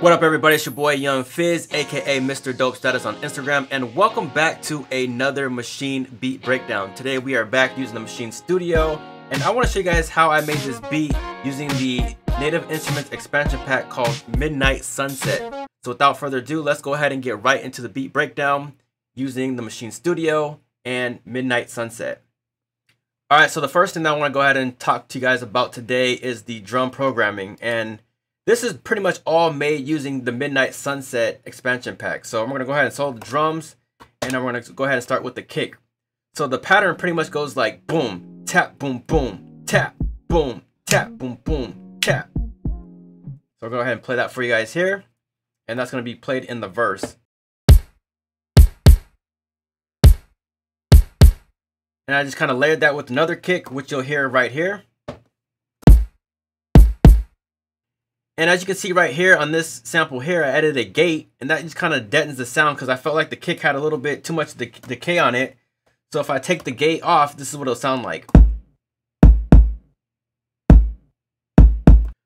What up, everybody? It's your boy Young Fizz, aka Mr. Dope Status on Instagram, and welcome back to another Maschine beat breakdown. Today we are back using the Maschine Studio, and I want to show you guys how I made this beat using the Native Instruments expansion pack called Midnight Sunset. So without further ado, let's go ahead and get right into the beat breakdown using the Maschine Studio and Midnight Sunset. Alright, so the first thing that I want to go ahead and talk to you guys about today is the drum programming, and this is pretty much all made using the Midnight Sunset expansion pack. So I'm going to go ahead and solo the drums, and I'm going to go ahead and start with the kick. So the pattern pretty much goes like boom, tap, boom, boom, tap, boom, boom, tap. So I'll go ahead and play that for you guys here, and that's going to be played in the verse. And I just kind of layered that with another kick, which you'll hear right here. And as you can see right here on this sample here, I added a gate, and that just kind of deadens the sound because I felt like the kick had a little bit too much decay on it. So if I take the gate off, this is what it'll sound like.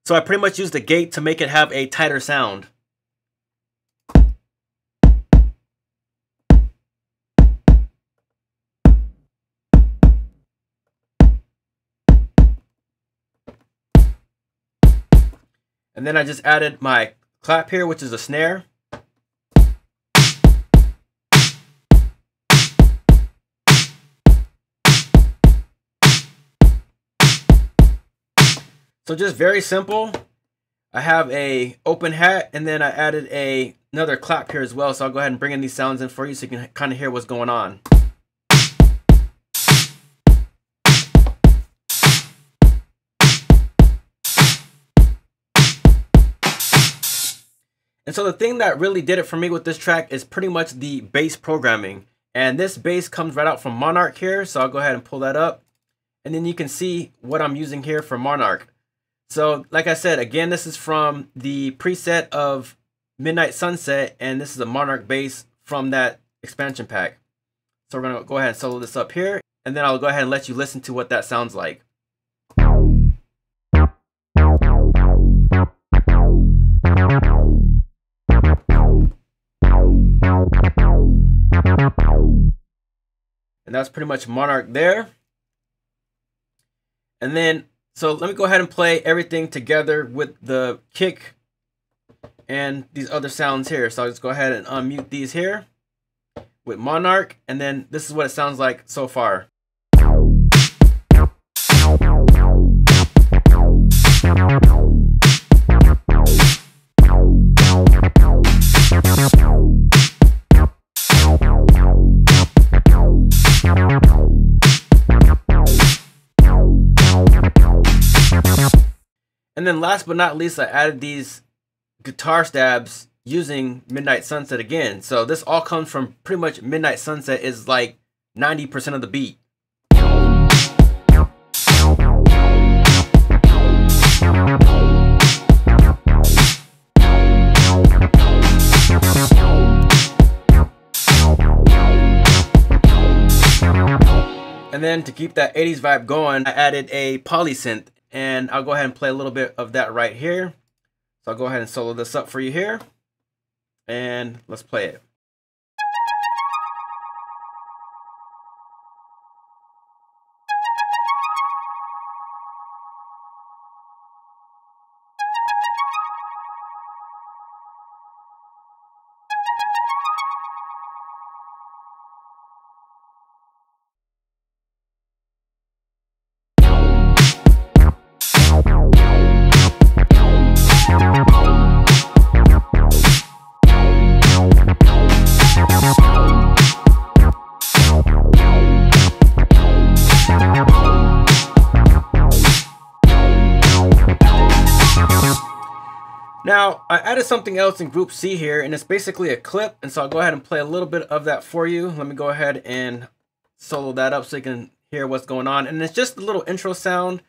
So I pretty much used the gate to make it have a tighter sound. And then I just added my clap here, which is a snare. So just very simple. I have a open hat, and then I added another clap here as well. So I'll go ahead and bring in these sounds in for you so you can kind of hear what's going on. And so the thing that really did it for me with this track is pretty much the bass programming. And this bass comes right out from Monarch here. So I'll go ahead and pull that up. And then you can see what I'm using here for Monarch. So like I said, again, this is from the preset of Midnight Sunset. And this is a Monarch bass from that expansion pack. So we're going to go ahead and solo this up here. And then I'll go ahead and let you listen to what that sounds like. And that's pretty much Monarch there. And then, so let me go ahead and play everything together with the kick and these other sounds here. So I'll just go ahead and unmute these here with Monarch. And then this is what it sounds like so far. And then last but not least, I added these guitar stabs using Midnight Sunset again. So this all comes from pretty much Midnight Sunset is like 90% of the beat. And then to keep that 80s vibe going, I added a polysynth. And I'll go ahead and play a little bit of that right here. So I'll go ahead and solo this up for you here. And let's play it. Now, I added something else in Group C here, and it's basically a clip, and so I'll go ahead and play a little bit of that for you. Let me go ahead and solo that up so you can hear what's going on. And it's just a little intro sound.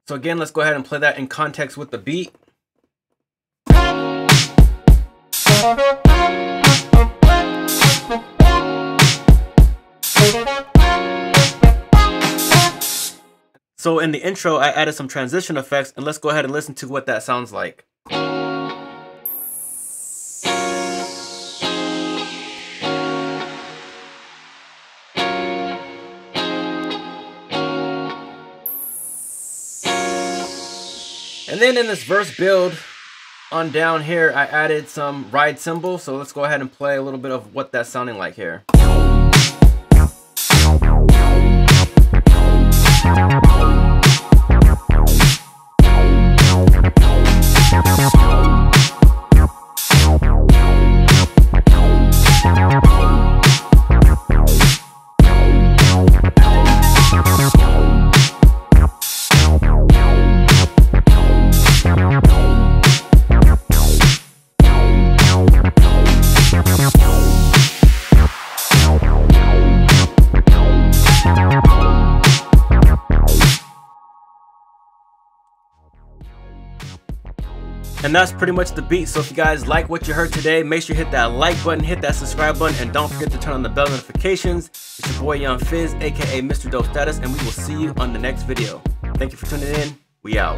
So again, let's go ahead and play that in context with the beat. So in the intro, I added some transition effects, and let's go ahead and listen to what that sounds like. And then in this verse build on down here, I added some ride cymbals. So let's go ahead and play a little bit of what that's sounding like here. And that's pretty much the beat. So if you guys like what you heard today, make sure you hit that like button, hit that subscribe button, and don't forget to turn on the bell notifications. It's your boy Young Fizz, aka Mr. Dope Status, and we will see you on the next video. Thank you for tuning in. We out.